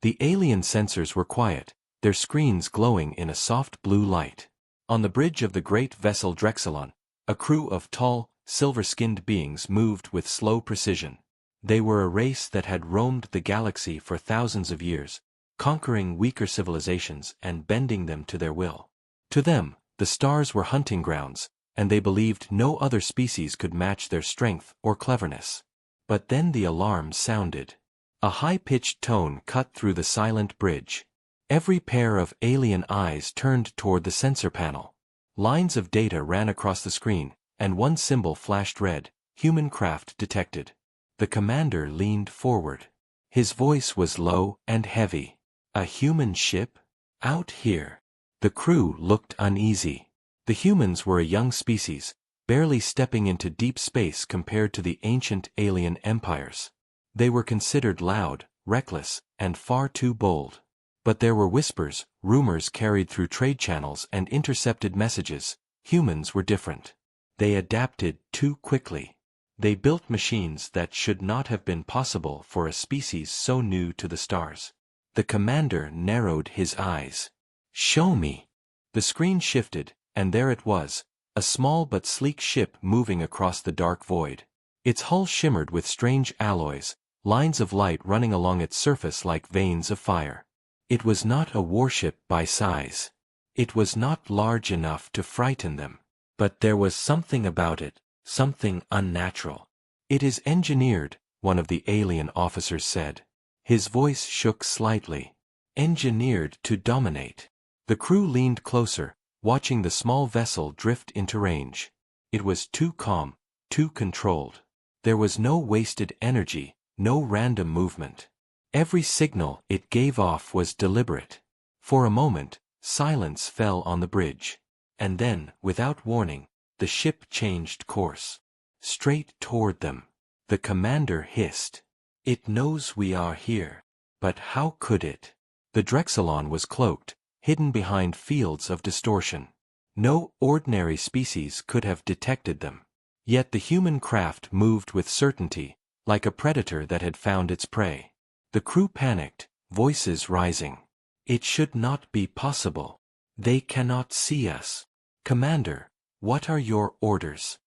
The alien sensors were quiet, their screens glowing in a soft blue light. On the bridge of the great vessel Drexelon, a crew of tall, silver-skinned beings moved with slow precision. They were a race that had roamed the galaxy for thousands of years, conquering weaker civilizations and bending them to their will. To them, the stars were hunting grounds, and they believed no other species could match their strength or cleverness. But then the alarm sounded. A high-pitched tone cut through the silent bridge. Every pair of alien eyes turned toward the sensor panel. Lines of data ran across the screen, and one symbol flashed red: human craft detected. The commander leaned forward. His voice was low and heavy. A human ship? Out here? The crew looked uneasy. The humans were a young species, barely stepping into deep space compared to the ancient alien empires. They were considered loud, reckless, and far too bold. But there were whispers, rumors carried through trade channels and intercepted messages. Humans were different. They adapted too quickly. They built machines that should not have been possible for a species so new to the stars. The commander narrowed his eyes. "Show me." The screen shifted, and there it was, a small but sleek ship moving across the dark void. Its hull shimmered with strange alloys, lines of light running along its surface like veins of fire. It was not a warship by size. It was not large enough to frighten them. But there was something about it, something unnatural. "It is engineered," one of the alien officers said. His voice shook slightly. "Engineered to dominate." The crew leaned closer, watching the small vessel drift into range. It was too calm, too controlled. There was no wasted energy, no random movement. Every signal it gave off was deliberate. For a moment, silence fell on the bridge. And then, without warning, the ship changed course. Straight toward them. The commander hissed. "It knows we are here. But how could it?" The Drexelon was cloaked, hidden behind fields of distortion. No ordinary species could have detected them. Yet the human craft moved with certainty, like a predator that had found its prey. The crew panicked, voices rising. "It should not be possible. They cannot see us. Commander, what are your orders?"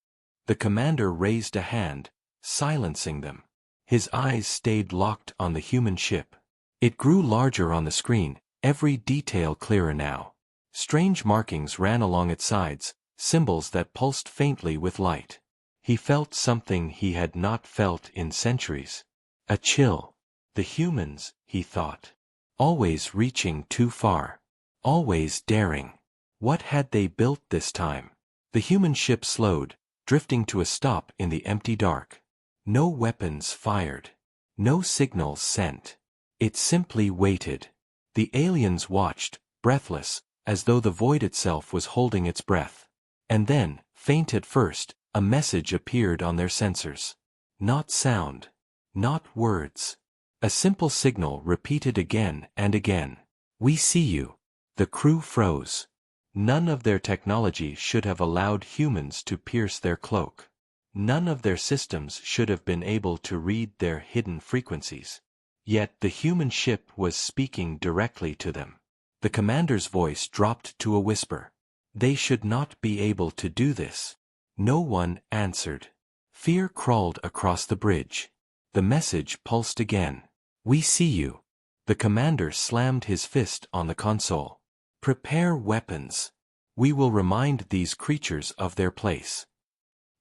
The commander raised a hand, silencing them. His eyes stayed locked on the human ship. It grew larger on the screen, every detail clearer now. Strange markings ran along its sides, symbols that pulsed faintly with light. He felt something he had not felt in centuries. A chill. The humans, he thought. Always reaching too far. Always daring. What had they built this time? The human ship slowed, drifting to a stop in the empty dark. No weapons fired. No signals sent. It simply waited. The aliens watched, breathless, as though the void itself was holding its breath. And then, faint at first, a message appeared on their sensors. Not sound. Not words. A simple signal repeated again and again. "We see you." The crew froze. None of their technology should have allowed humans to pierce their cloak. None of their systems should have been able to read their hidden frequencies. Yet the human ship was speaking directly to them. The commander's voice dropped to a whisper. They should not be able to do this. No one answered. Fear crawled across the bridge. The message pulsed again. "We see you." The commander slammed his fist on the console. "Prepare weapons. We will remind these creatures of their place."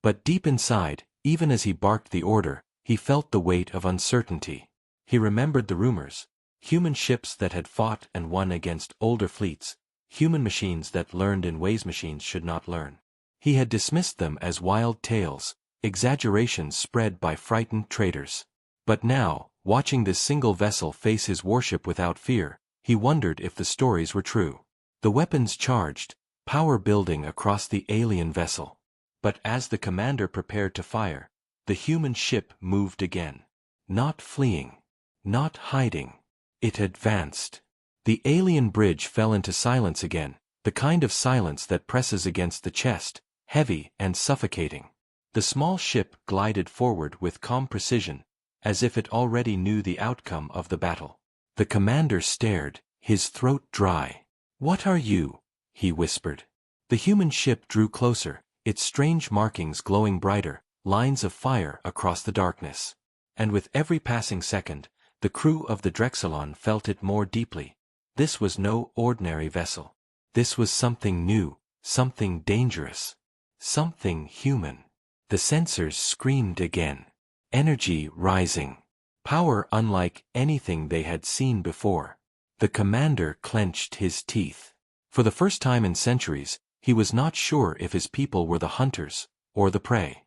But deep inside, even as he barked the order, he felt the weight of uncertainty. He remembered the rumors. Human ships that had fought and won against older fleets, human machines that learned in ways machines should not learn. He had dismissed them as wild tales, exaggerations spread by frightened traders. But now, watching this single vessel face his warship without fear, he wondered if the stories were true. The weapons charged, power building across the alien vessel. But as the commander prepared to fire, the human ship moved again. Not fleeing. Not hiding. It advanced. The alien bridge fell into silence again, the kind of silence that presses against the chest, heavy and suffocating. The small ship glided forward with calm precision, as if it already knew the outcome of the battle. The commander stared, his throat dry. "What are you?" he whispered. The human ship drew closer, its strange markings glowing brighter, lines of fire across the darkness. And with every passing second, the crew of the Drexelon felt it more deeply. This was no ordinary vessel. This was something new, something dangerous, something human. The sensors screamed again. Energy rising. Power unlike anything they had seen before. The commander clenched his teeth. For the first time in centuries, he was not sure if his people were the hunters or the prey.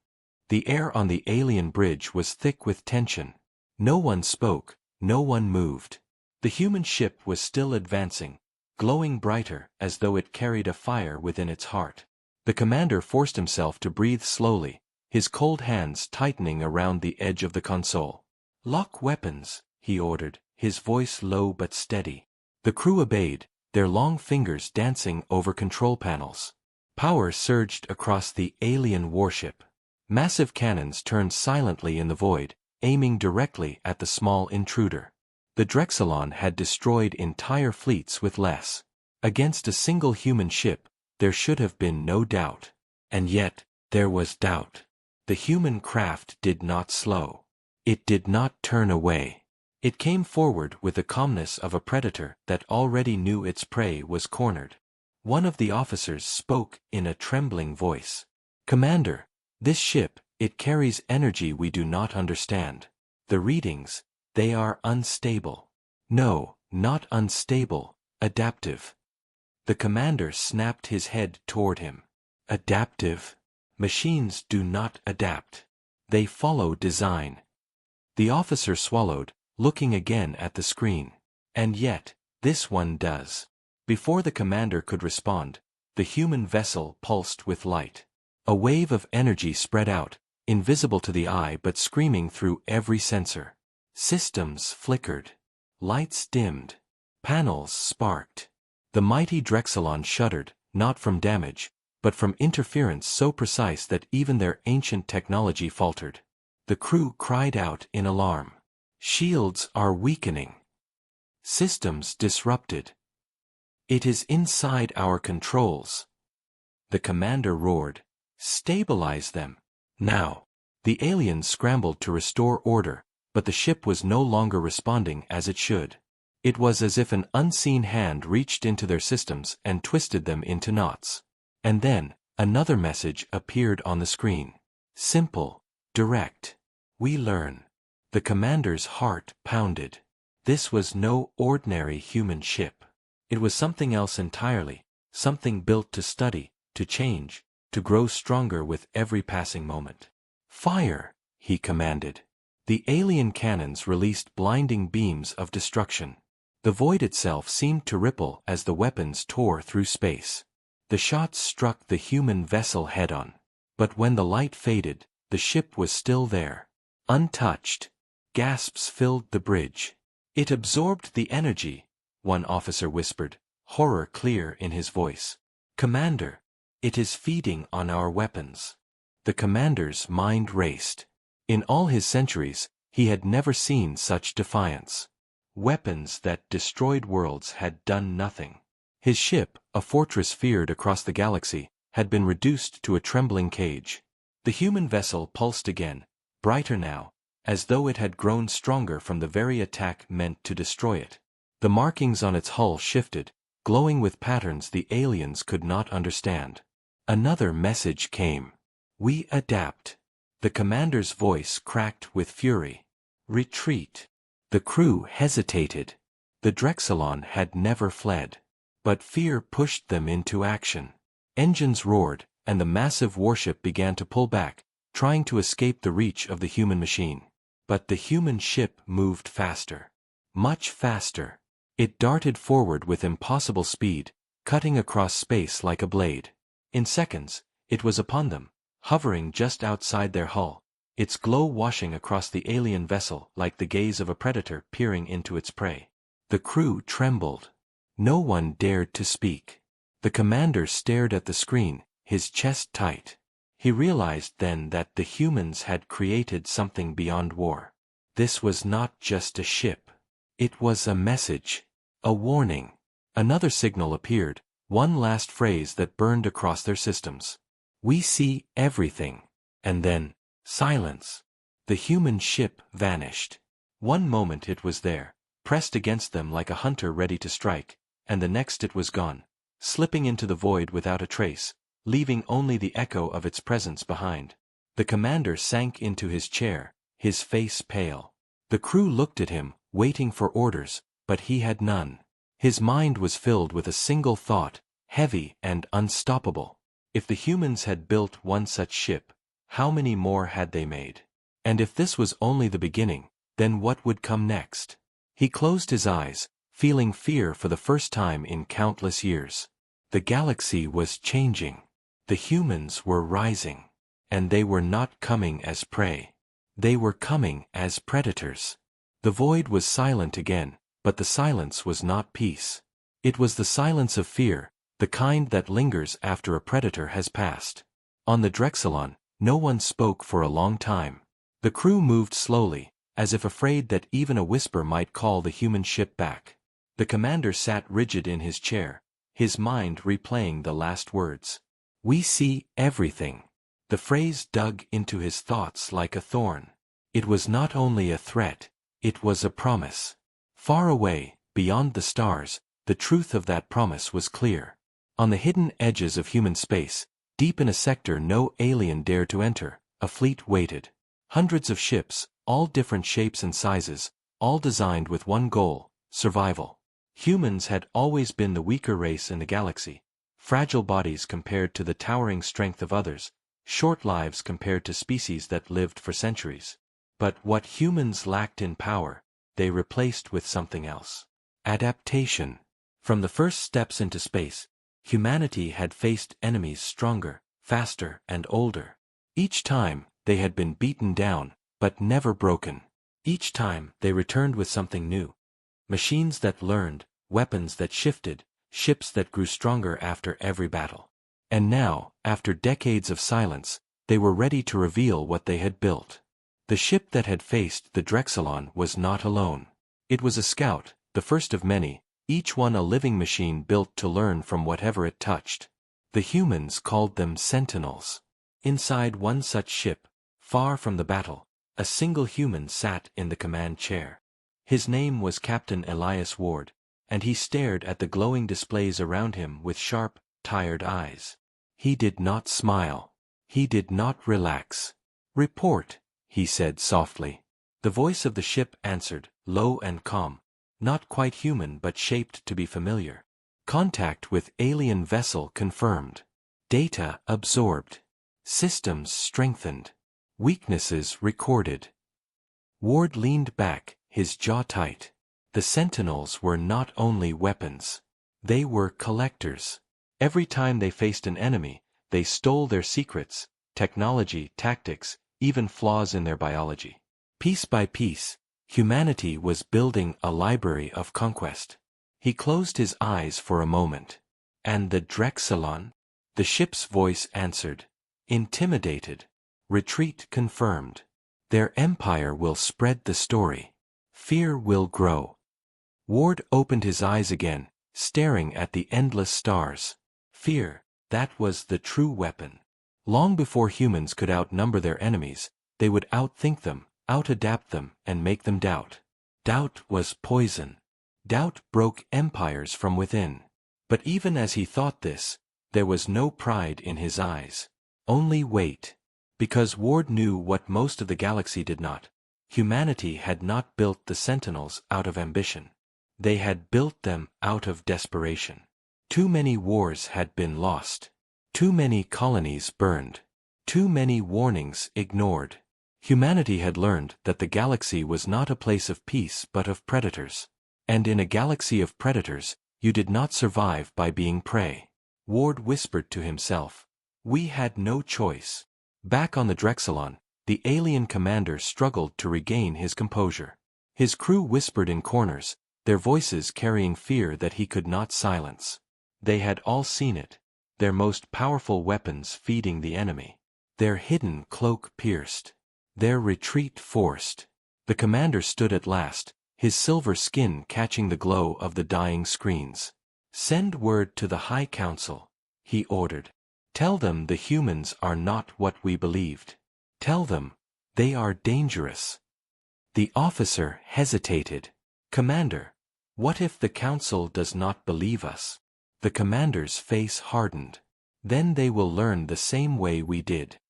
The air on the alien bridge was thick with tension. No one spoke, no one moved. The human ship was still advancing, glowing brighter as though it carried a fire within its heart. The commander forced himself to breathe slowly, his cold hands tightening around the edge of the console. "Lock weapons," he ordered, his voice low but steady. The crew obeyed, their long fingers dancing over control panels. Power surged across the alien warship. Massive cannons turned silently in the void, aiming directly at the small intruder. The Drexelon had destroyed entire fleets with less. Against a single human ship, there should have been no doubt. And yet, there was doubt. The human craft did not slow. It did not turn away. It came forward with the calmness of a predator that already knew its prey was cornered. One of the officers spoke in a trembling voice. "Commander, this ship, it carries energy we do not understand. The readings, they are unstable." "No, not unstable, adaptive." The commander snapped his head toward him. "Adaptive? Machines do not adapt. They follow design." The officer swallowed, looking again at the screen. "And yet, this one does." Before the commander could respond, the human vessel pulsed with light. A wave of energy spread out, invisible to the eye but screaming through every sensor. Systems flickered. Lights dimmed. Panels sparked. The mighty Drexelon shuddered, not from damage, but from interference so precise that even their ancient technology faltered. The crew cried out in alarm. "Shields are weakening. Systems disrupted. It is inside our controls." The commander roared. "Stabilize them. Now." The aliens scrambled to restore order, but the ship was no longer responding as it should. It was as if an unseen hand reached into their systems and twisted them into knots. And then, another message appeared on the screen. Simple. Direct. "We learn." The commander's heart pounded. This was no ordinary human ship. It was something else entirely, something built to study, to change, to grow stronger with every passing moment. "Fire!" he commanded. The alien cannons released blinding beams of destruction. The void itself seemed to ripple as the weapons tore through space. The shots struck the human vessel head-on. But when the light faded, the ship was still there, untouched. Gasps filled the bridge. "It absorbed the energy," one officer whispered, horror clear in his voice. "Commander, it is feeding on our weapons." The commander's mind raced. In all his centuries, he had never seen such defiance. Weapons that destroyed worlds had done nothing. His ship, a fortress feared across the galaxy, had been reduced to a trembling cage. The human vessel pulsed again, brighter now, as though it had grown stronger from the very attack meant to destroy it. The markings on its hull shifted, glowing with patterns the aliens could not understand. Another message came. "We adapt." The commander's voice cracked with fury. "Retreat." The crew hesitated. The Drexelon had never fled. But fear pushed them into action. Engines roared, and the massive warship began to pull back, trying to escape the reach of the human machine. But the human ship moved faster. Much faster. It darted forward with impossible speed, cutting across space like a blade. In seconds, it was upon them, hovering just outside their hull, its glow washing across the alien vessel like the gaze of a predator peering into its prey. The crew trembled. No one dared to speak. The commander stared at the screen, his chest tight. He realized then that the humans had created something beyond war. This was not just a ship. It was a message. A warning. Another signal appeared, one last phrase that burned across their systems. We see everything. And then, silence. The human ship vanished. One moment it was there, pressed against them like a hunter ready to strike, and the next it was gone, slipping into the void without a trace, leaving only the echo of its presence behind. The commander sank into his chair, his face pale. The crew looked at him, waiting for orders, but he had none. His mind was filled with a single thought, heavy and unstoppable. If the humans had built one such ship, how many more had they made? And if this was only the beginning, then what would come next? He closed his eyes, feeling fear for the first time in countless years. The galaxy was changing. The humans were rising. And they were not coming as prey. They were coming as predators. The void was silent again, but the silence was not peace. It was the silence of fear, the kind that lingers after a predator has passed. On the Drexelon, no one spoke for a long time. The crew moved slowly, as if afraid that even a whisper might call the human ship back. The commander sat rigid in his chair, his mind replaying the last words. We see everything. The phrase dug into his thoughts like a thorn. It was not only a threat, it was a promise. Far away, beyond the stars, the truth of that promise was clear. On the hidden edges of human space, deep in a sector no alien dared to enter, a fleet waited. Hundreds of ships, all different shapes and sizes, all designed with one goal, survival. Humans had always been the weaker race in the galaxy, fragile bodies compared to the towering strength of others, short lives compared to species that lived for centuries. But what humans lacked in power, they replaced with something else. Adaptation. From the first steps into space, humanity had faced enemies stronger, faster, and older. Each time, they had been beaten down, but never broken. Each time, they returned with something new. Machines that learned, weapons that shifted, ships that grew stronger after every battle. And now, after decades of silence, they were ready to reveal what they had built. The ship that had faced the Drexelon was not alone. It was a scout, the first of many, each one a living machine built to learn from whatever it touched. The humans called them sentinels. Inside one such ship, far from the battle, a single human sat in the command chair. His name was Captain Elias Ward, and he stared at the glowing displays around him with sharp, tired eyes. He did not smile. He did not relax. Report, he said softly. The voice of the ship answered, low and calm, not quite human but shaped to be familiar. Contact with alien vessel confirmed. Data absorbed. Systems strengthened. Weaknesses recorded. Ward leaned back, his jaw tight. The sentinels were not only weapons. They were collectors. Every time they faced an enemy, they stole their secrets, technology, tactics, even flaws in their biology. Piece by piece, humanity was building a library of conquest. He closed his eyes for a moment. And the Drexelon? The ship's voice answered. Intimidated. Retreat confirmed. Their empire will spread the story. Fear will grow. Ward opened his eyes again, staring at the endless stars. Fear, that was the true weapon. Long before humans could outnumber their enemies, they would outthink them, outadapt them, and make them doubt. Doubt was poison. Doubt broke empires from within. But even as he thought this, there was no pride in his eyes. Only weight. Because Ward knew what most of the galaxy did not. Humanity had not built the Sentinels out of ambition. They had built them out of desperation. Too many wars had been lost. Too many colonies burned. Too many warnings ignored. Humanity had learned that the galaxy was not a place of peace but of predators. And in a galaxy of predators, you did not survive by being prey. Ward whispered to himself. We had no choice. Back on the Drexelon, the alien commander struggled to regain his composure. His crew whispered in corners, their voices carrying fear that he could not silence. They had all seen it. Their most powerful weapons feeding the enemy. Their hidden cloak pierced. Their retreat forced. The commander stood at last, his silver skin catching the glow of the dying screens. "Send word to the High Council," he ordered. "Tell them the humans are not what we believed. Tell them they are dangerous." The officer hesitated. "Commander, what if the council does not believe us?" The commander's face hardened. "Then they will learn the same way we did."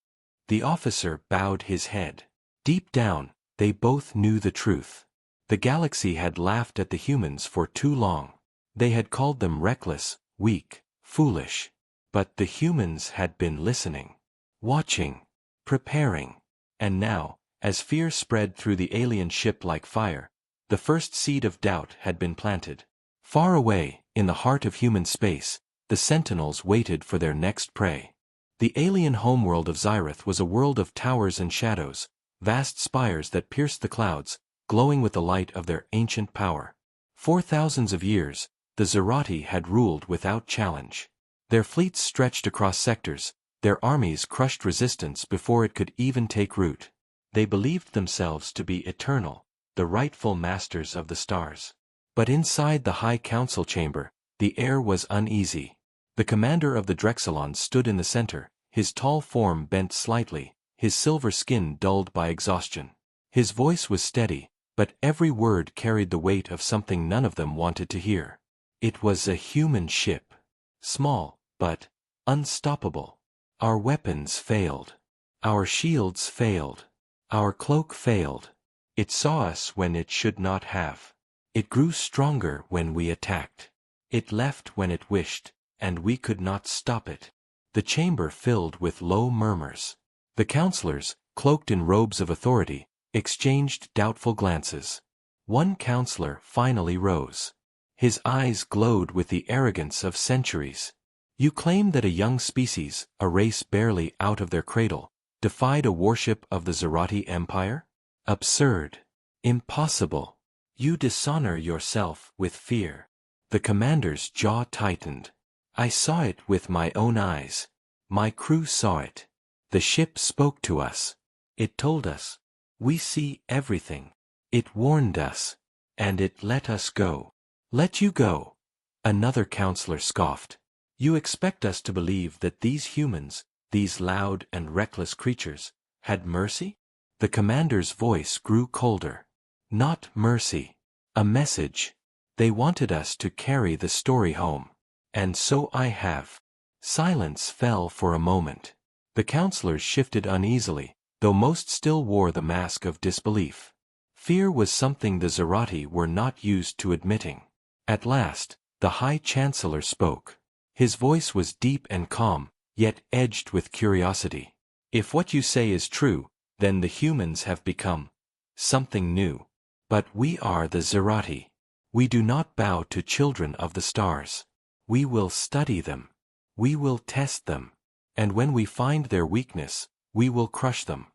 The officer bowed his head. Deep down, they both knew the truth. The galaxy had laughed at the humans for too long. They had called them reckless, weak, foolish. But the humans had been listening, watching, preparing. And now, as fear spread through the alien ship like fire, the first seed of doubt had been planted. Far away, in the heart of human space, the sentinels waited for their next prey. The alien homeworld of Xyrath was a world of towers and shadows, vast spires that pierced the clouds, glowing with the light of their ancient power. For thousands of years, the Zerati had ruled without challenge. Their fleets stretched across sectors, their armies crushed resistance before it could even take root. They believed themselves to be eternal, the rightful masters of the stars. But inside the High Council chamber, the air was uneasy. The commander of the Drexelon stood in the center, his tall form bent slightly, his silver skin dulled by exhaustion. His voice was steady, but every word carried the weight of something none of them wanted to hear. It was a human ship. Small, but unstoppable. Our weapons failed. Our shields failed. Our cloak failed. It saw us when it should not have. It grew stronger when we attacked. It left when it wished, and we could not stop it. The chamber filled with low murmurs. The counselors, cloaked in robes of authority, exchanged doubtful glances. One counselor finally rose. His eyes glowed with the arrogance of centuries. "You claim that a young species, a race barely out of their cradle, defied a warship of the Zerati Empire? Absurd. Impossible. You dishonor yourself with fear." The commander's jaw tightened. "I saw it with my own eyes. My crew saw it. The ship spoke to us. It told us, 'We see everything.' It warned us. And it let us go." "Let you go?" Another counselor scoffed. "You expect us to believe that these humans, these loud and reckless creatures, had mercy?" The commander's voice grew colder. "Not mercy. A message. They wanted us to carry the story home. And so I have." Silence fell for a moment. The counselors shifted uneasily, though most still wore the mask of disbelief. Fear was something the Zerati were not used to admitting. At last, the High Chancellor spoke. His voice was deep and calm, yet edged with curiosity. "If what you say is true, then the humans have become something new. But we are the Zerati. We do not bow to children of the stars. We will study them. We will test them. And when we find their weakness, we will crush them."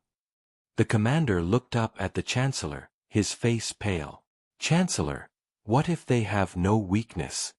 The commander looked up at the Chancellor, his face pale. "Chancellor, what if they have no weakness?"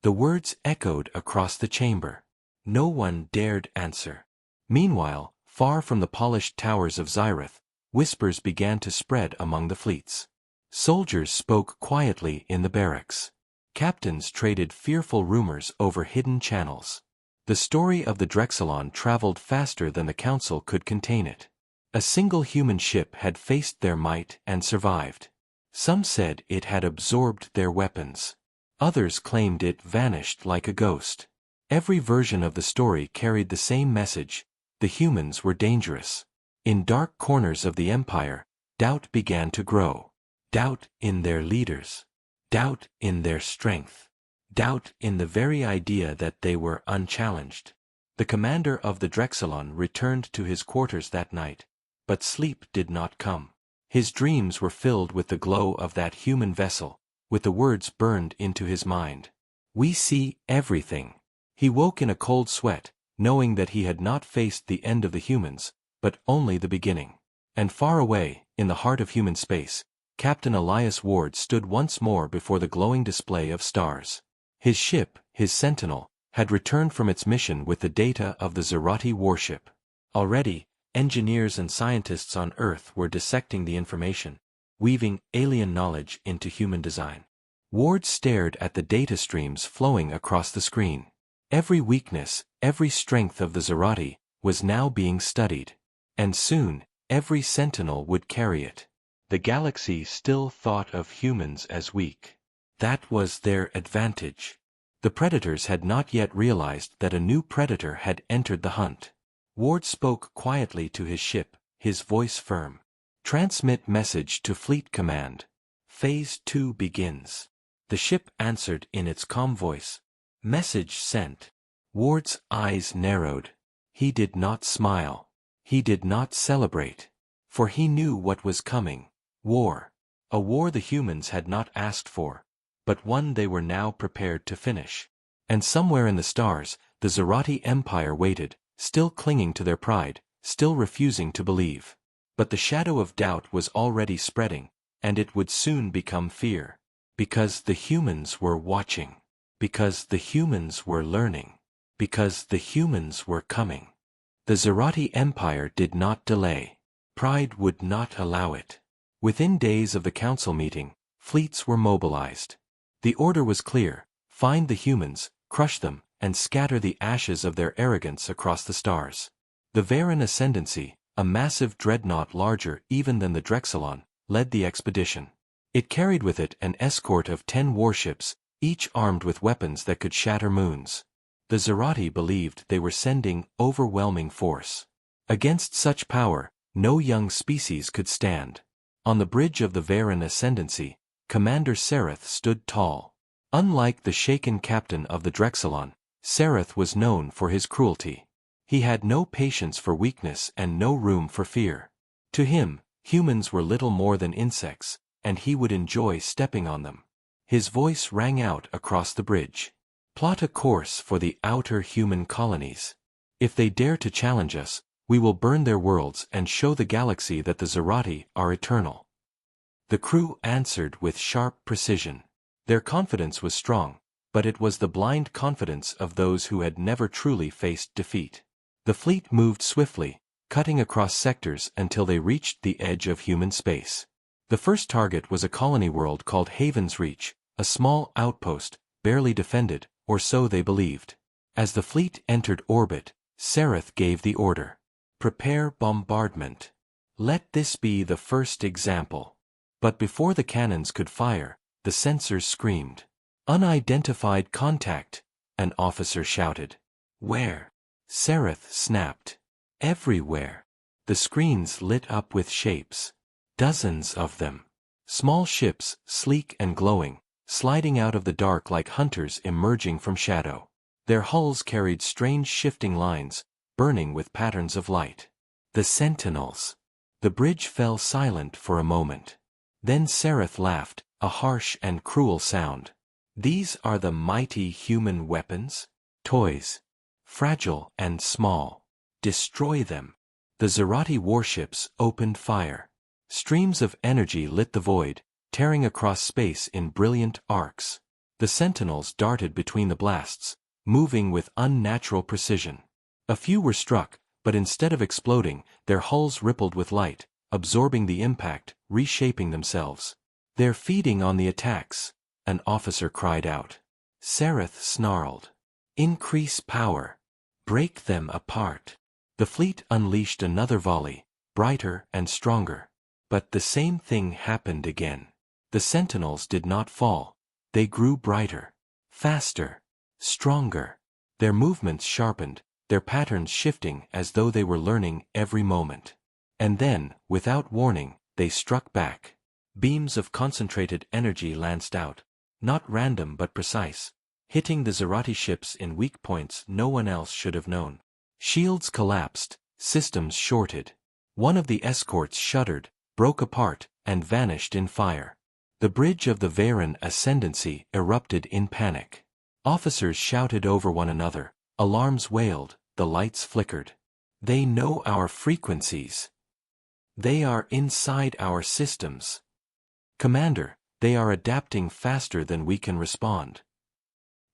The words echoed across the chamber. No one dared answer. Meanwhile, far from the polished towers of Xyrath, whispers began to spread among the fleets. Soldiers spoke quietly in the barracks. Captains traded fearful rumors over hidden channels. The story of the Drexelon traveled faster than the council could contain it. A single human ship had faced their might and survived. Some said it had absorbed their weapons. Others claimed it vanished like a ghost. Every version of the story carried the same message: the humans were dangerous. In dark corners of the Empire, doubt began to grow. Doubt in their leaders. Doubt in their strength. Doubt in the very idea that they were unchallenged. The commander of the Drexelon returned to his quarters that night, but sleep did not come. His dreams were filled with the glow of that human vessel, with the words burned into his mind. "We see everything." He woke in a cold sweat, knowing that he had not faced the end of the humans, but only the beginning. And far away, in the heart of human space, Captain Elias Ward stood once more before the glowing display of stars. His ship, his Sentinel, had returned from its mission with the data of the Zerati warship. Already, engineers and scientists on Earth were dissecting the information. weaving alien knowledge into human design. Ward stared at the data streams flowing across the screen. Every weakness, every strength of the Zerati was now being studied. And soon, every sentinel would carry it. The galaxy still thought of humans as weak. That was their advantage. The predators had not yet realized that a new predator had entered the hunt. Ward spoke quietly to his ship, his voice firm. "Transmit message to Fleet Command. Phase 2 begins." The ship answered in its calm voice. "Message sent." Ward's eyes narrowed. He did not smile. He did not celebrate. For he knew what was coming. War. A war the humans had not asked for, but one they were now prepared to finish. And somewhere in the stars, the Zerati Empire waited, still clinging to their pride, still refusing to believe. But the shadow of doubt was already spreading, and it would soon become fear. Because the humans were watching. Because the humans were learning. Because the humans were coming. The Zerati Empire did not delay. Pride would not allow it. Within days of the council meeting, fleets were mobilized. The order was clear: find the humans, crush them, and scatter the ashes of their arrogance across the stars. The Varan Ascendancy, a massive dreadnought larger even than the Drexelon, led the expedition. It carried with it an escort of 10 warships, each armed with weapons that could shatter moons. The Zerati believed they were sending overwhelming force. Against such power, no young species could stand. On the bridge of the Varan Ascendancy, Commander Sereth stood tall. Unlike the shaken captain of the Drexelon, Sereth was known for his cruelty. He had no patience for weakness and no room for fear. To him, humans were little more than insects, and he would enjoy stepping on them. His voice rang out across the bridge. "Plot a course for the outer human colonies. If they dare to challenge us, we will burn their worlds and show the galaxy that the Zerati are eternal." The crew answered with sharp precision. Their confidence was strong, but it was the blind confidence of those who had never truly faced defeat. The fleet moved swiftly, cutting across sectors until they reached the edge of human space. The first target was a colony world called Haven's Reach, a small outpost, barely defended, or so they believed. As the fleet entered orbit, Sereth gave the order. "Prepare bombardment. Let this be the first example." But before the cannons could fire, the sensors screamed. "Unidentified contact," an officer shouted. "Where?" Sereth snapped. "Everywhere." The screens lit up with shapes. Dozens of them. Small ships, sleek and glowing, sliding out of the dark like hunters emerging from shadow. Their hulls carried strange shifting lines, burning with patterns of light. The sentinels. The bridge fell silent for a moment. Then Sereth laughed, a harsh and cruel sound. "These are the mighty human weapons? Toys. Fragile and small. Destroy them." The Zerati warships opened fire. Streams of energy lit the void, tearing across space in brilliant arcs. The sentinels darted between the blasts, moving with unnatural precision. A few were struck, but instead of exploding, their hulls rippled with light, absorbing the impact, reshaping themselves. "They're feeding on the attacks," an officer cried out. Sereth snarled. "Increase power. Break them apart." The fleet unleashed another volley, brighter and stronger. But the same thing happened again. The sentinels did not fall. They grew brighter, faster, stronger. Their movements sharpened, their patterns shifting as though they were learning every moment. And then, without warning, they struck back. Beams of concentrated energy lanced out, not random but precise, hitting the Zerati ships in weak points no one else should have known. Shields collapsed, systems shorted. One of the escorts shuddered, broke apart, and vanished in fire. The bridge of the Varan Ascendancy erupted in panic. Officers shouted over one another, alarms wailed, the lights flickered. "They know our frequencies. They are inside our systems. Commander, they are adapting faster than we can respond."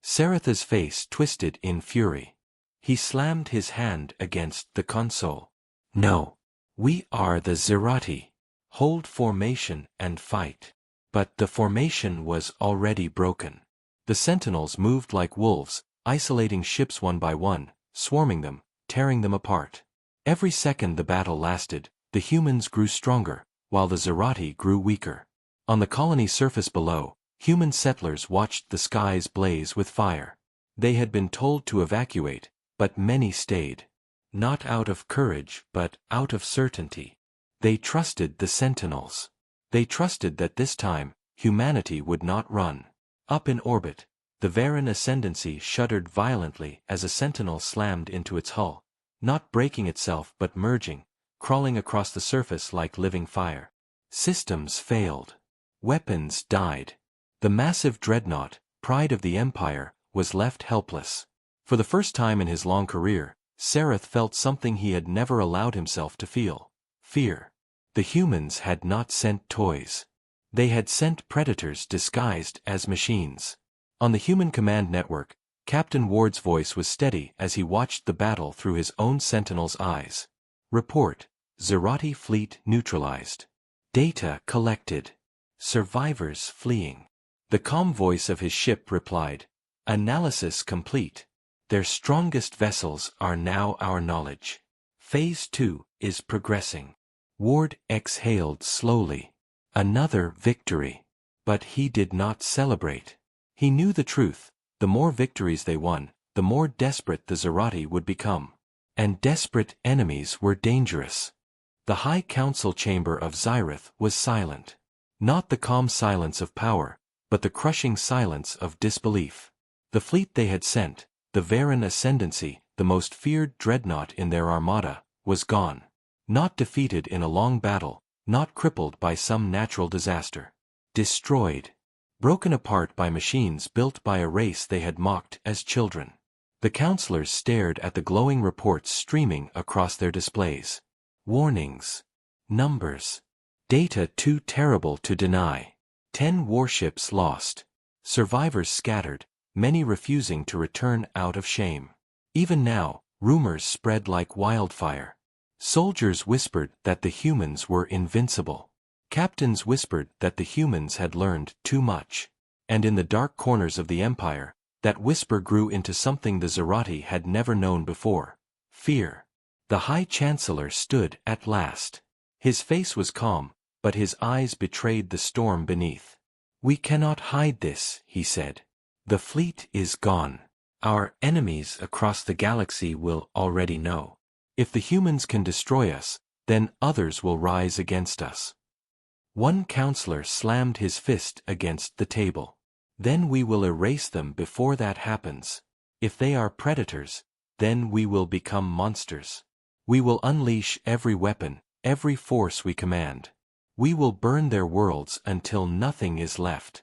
Sereth's face twisted in fury. He slammed his hand against the console. "No. We are the Zerati. Hold formation and fight. But the formation was already broken. The sentinels moved like wolves, isolating ships one by one, swarming them, tearing them apart. Every second the battle lasted, the humans grew stronger, while the Zerati grew weaker. On the colony surface below, human settlers watched the skies blaze with fire. They had been told to evacuate, but many stayed. Not out of courage, but out of certainty. They trusted the sentinels. They trusted that this time, humanity would not run. Up in orbit, the Varan Ascendancy shuddered violently as a sentinel slammed into its hull, not breaking itself but merging, crawling across the surface like living fire. Systems failed. Weapons died. The massive dreadnought, pride of the Empire, was left helpless. For the first time in his long career, Sareth felt something he had never allowed himself to feel: fear. The humans had not sent toys. They had sent predators disguised as machines. On the human command network, Captain Ward's voice was steady as he watched the battle through his own sentinel's eyes. Report: Zerati fleet neutralized. Data collected. Survivors fleeing. The calm voice of his ship replied, analysis complete. Their strongest vessels are now our knowledge. Phase 2 is progressing. Ward exhaled slowly. Another victory. But he did not celebrate. He knew the truth: the more victories they won, the more desperate the Zerati would become. And desperate enemies were dangerous. The High Council chamber of Zyrith was silent. Not the calm silence of power, but the crushing silence of disbelief. The fleet they had sent, the Varan Ascendancy, the most feared dreadnought in their armada, was gone. Not defeated in a long battle, not crippled by some natural disaster. Destroyed. Broken apart by machines built by a race they had mocked as children. The counselors stared at the glowing reports streaming across their displays. Warnings. Numbers. Data too terrible to deny. 10 warships lost. Survivors scattered, many refusing to return out of shame. Even now, rumors spread like wildfire. Soldiers whispered that the humans were invincible. Captains whispered that the humans had learned too much. And in the dark corners of the Empire, that whisper grew into something the Zerati had never known before: fear. The High Chancellor stood at last. His face was calm, but his eyes betrayed the storm beneath. We cannot hide this, he said. The fleet is gone. Our enemies across the galaxy will already know. If the humans can destroy us, then others will rise against us. One counselor slammed his fist against the table. Then we will erase them before that happens. If they are predators, then we will become monsters. We will unleash every weapon, every force we command. We will burn their worlds until nothing is left.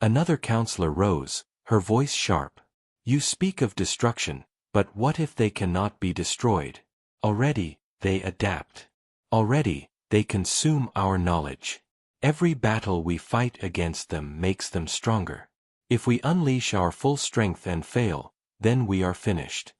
Another counselor rose, her voice sharp. You speak of destruction, but what if they cannot be destroyed? Already, they adapt. Already, they consume our knowledge. Every battle we fight against them makes them stronger. If we unleash our full strength and fail, then we are finished.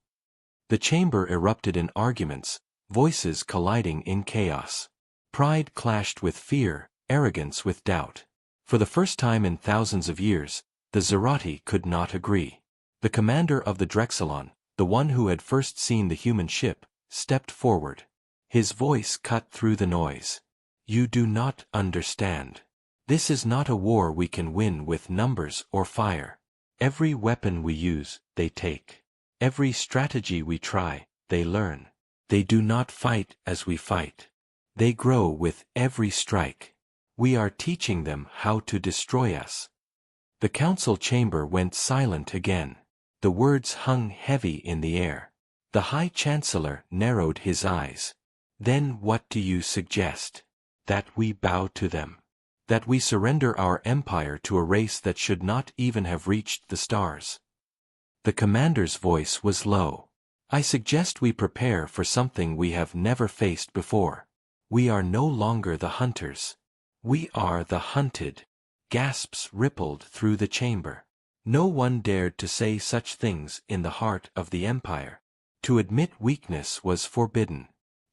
The chamber erupted in arguments, voices colliding in chaos. Pride clashed with fear, arrogance with doubt. For the first time in thousands of years, the Zerati could not agree. The commander of the Drexelon, the one who had first seen the human ship, stepped forward. His voice cut through the noise. You do not understand. This is not a war we can win with numbers or fire. Every weapon we use, they take. Every strategy we try, they learn. They do not fight as we fight. They grow with every strike. We are teaching them how to destroy us. The council chamber went silent again. The words hung heavy in the air. The High Chancellor narrowed his eyes. Then what do you suggest? That we bow to them? That we surrender our empire to a race that should not even have reached the stars? The commander's voice was low. I suggest we prepare for something we have never faced before. We are no longer the hunters. We are the hunted. Gasps rippled through the chamber. No one dared to say such things in the heart of the empire. To admit weakness was forbidden.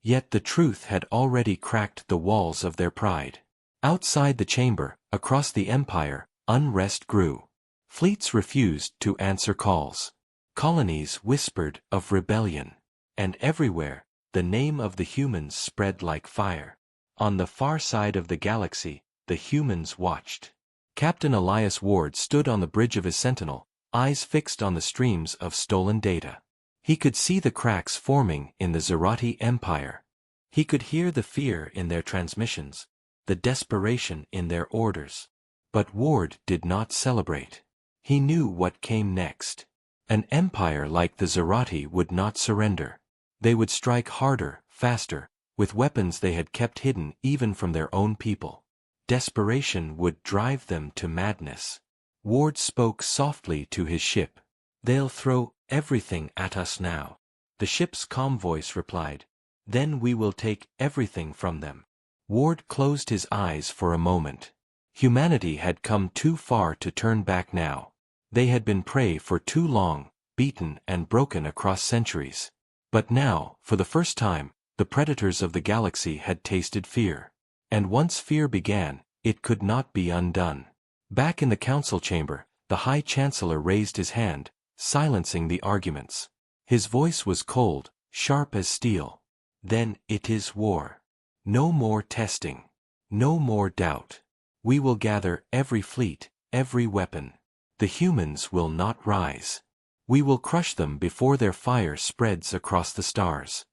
Yet the truth had already cracked the walls of their pride. Outside the chamber, across the empire, unrest grew. Fleets refused to answer calls. Colonies whispered of rebellion. And everywhere, the name of the humans spread like fire. On the far side of the galaxy, the humans watched. Captain Elias Ward stood on the bridge of his sentinel, eyes fixed on the streams of stolen data. He could see the cracks forming in the Zerati Empire. He could hear the fear in their transmissions, the desperation in their orders. But Ward did not celebrate. He knew what came next. An empire like the Zerati would not surrender. They would strike harder, faster, with weapons they had kept hidden even from their own people. Desperation would drive them to madness. Ward spoke softly to his ship. "They'll throw everything at us now." The ship's calm voice replied, "Then we will take everything from them." Ward closed his eyes for a moment. Humanity had come too far to turn back now. They had been prey for too long, beaten and broken across centuries. But now, for the first time, the predators of the galaxy had tasted fear. And once fear began, it could not be undone. Back in the council chamber, the High Chancellor raised his hand, silencing the arguments. His voice was cold, sharp as steel. "Then it is war. No more testing. No more doubt. We will gather every fleet, every weapon. The humans will not rise. We will crush them before their fire spreads across the stars."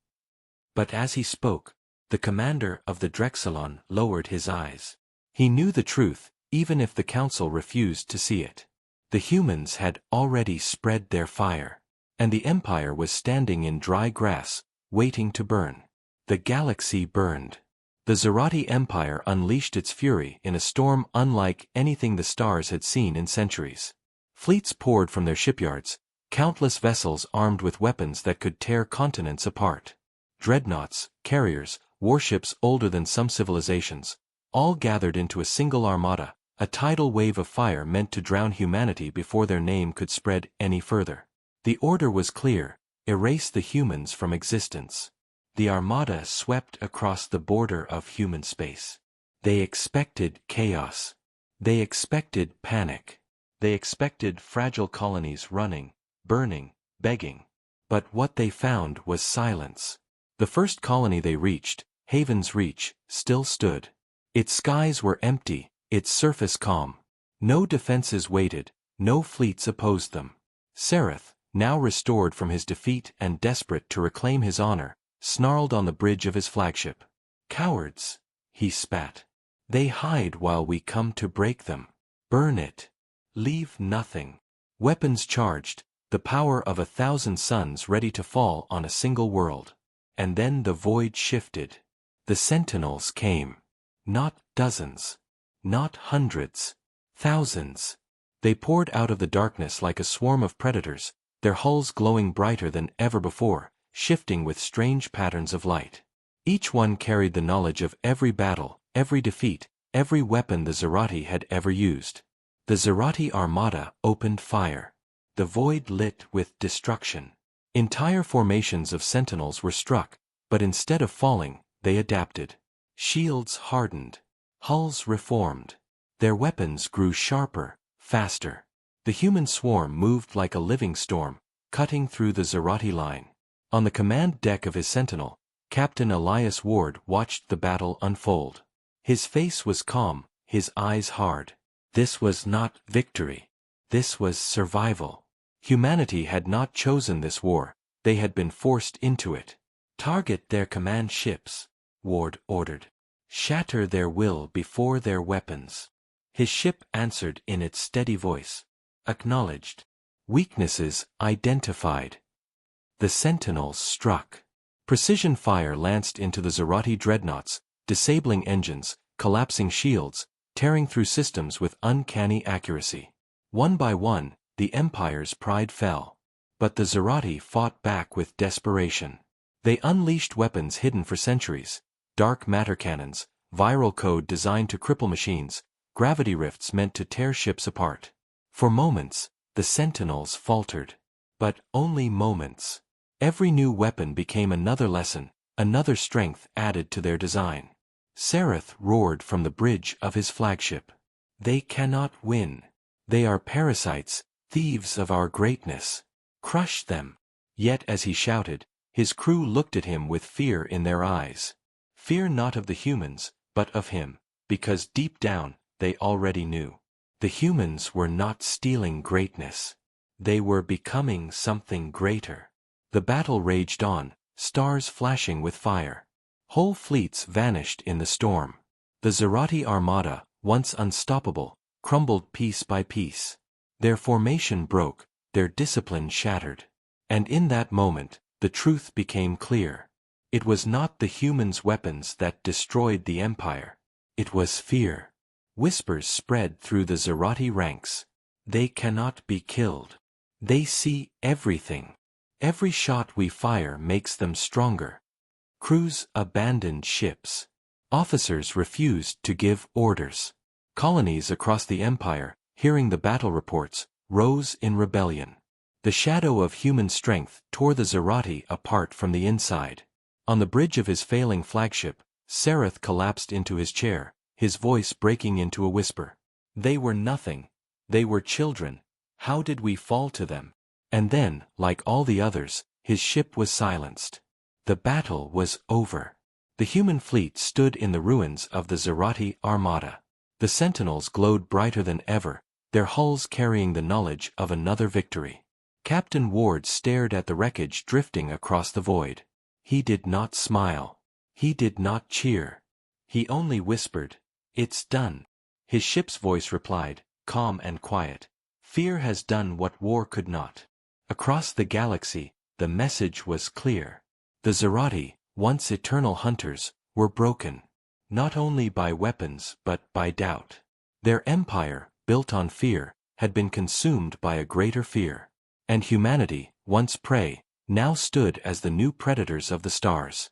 But as he spoke, the commander of the Drexelon lowered his eyes. He knew the truth, even if the council refused to see it. The humans had already spread their fire. And the Empire was standing in dry grass, waiting to burn. The galaxy burned. The Zerati Empire unleashed its fury in a storm unlike anything the stars had seen in centuries. Fleets poured from their shipyards, countless vessels armed with weapons that could tear continents apart. Dreadnoughts, carriers, warships older than some civilizations, all gathered into a single armada, a tidal wave of fire meant to drown humanity before their name could spread any further. The order was clear: erase the humans from existence. The armada swept across the border of human space. They expected chaos. They expected panic. They expected fragile colonies running, burning, begging. But what they found was silence. The first colony they reached, Haven's Reach, still stood. Its skies were empty, its surface calm. No defenses waited, no fleets opposed them. Sereth, now restored from his defeat and desperate to reclaim his honor, snarled on the bridge of his flagship. "Cowards," he spat. "They hide while we come to break them. Burn it. Leave nothing." Weapons charged, the power of 1,000 suns ready to fall on a single world. And then the void shifted. The sentinels came. Not dozens. Not hundreds. Thousands. They poured out of the darkness like a swarm of predators, their hulls glowing brighter than ever before, shifting with strange patterns of light. Each one carried the knowledge of every battle, every defeat, every weapon the Zerati had ever used. The Zerati armada opened fire. The void lit with destruction. Entire formations of sentinels were struck, but instead of falling, they adapted. Shields hardened. Hulls reformed. Their weapons grew sharper, faster. The human swarm moved like a living storm, cutting through the Zerati line. On the command deck of his sentinel, Captain Elias Ward watched the battle unfold. His face was calm, his eyes hard. This was not victory. This was survival. Humanity had not chosen this war, they had been forced into it. "Target their command ships," Ward ordered. "Shatter their will before their weapons." His ship answered in its steady voice. "Acknowledged." Weaknesses identified. The sentinels struck. Precision fire lanced into the Zerati dreadnoughts, disabling engines, collapsing shields, tearing through systems with uncanny accuracy. One by one, the Empire's pride fell. But the Zerati fought back with desperation. They unleashed weapons hidden for centuries: dark matter cannons, viral code designed to cripple machines, gravity rifts meant to tear ships apart. For moments, the sentinels faltered. But only moments. Every new weapon became another lesson, Another strength added to their design. Sereth roared from the bridge of his flagship. They cannot win. They are parasites, thieves of our greatness. Crush them. Yet as he shouted, his crew looked at him with fear in their eyes. Fear not of the humans, but of him, because deep down, they already knew. The humans were not stealing greatness. They were becoming something greater. The battle raged on, stars flashing with fire. Whole fleets vanished in the storm. The Zerati armada, once unstoppable, crumbled piece by piece. Their formation broke, their discipline shattered. And in that moment, the truth became clear. It was not the humans' weapons that destroyed the Empire. It was fear. Whispers spread through the Zerati ranks. They cannot be killed. They see everything. Every shot we fire makes them stronger. Crews abandoned ships. Officers refused to give orders. Colonies across the Empire, hearing the battle reports, rose in rebellion. The shadow of human strength tore the Zerati apart from the inside. On the bridge of his failing flagship, Sereth collapsed into his chair, his voice breaking into a whisper. They were nothing. They were children. How did we fall to them? And then, like all the others, his ship was silenced. The battle was over. The human fleet stood in the ruins of the Zerati armada. The sentinels glowed brighter than ever, their hulls carrying the knowledge of another victory. Captain Ward stared at the wreckage drifting across the void. He did not smile. He did not cheer. He only whispered, "It's done." His ship's voice replied, calm and quiet, "Fear has done what war could not." Across the galaxy, the message was clear. The Zerati, once eternal hunters, were broken. Not only by weapons but by doubt. Their empire, built on fear, had been consumed by a greater fear. And humanity, once prey, now stood as the new predators of the stars.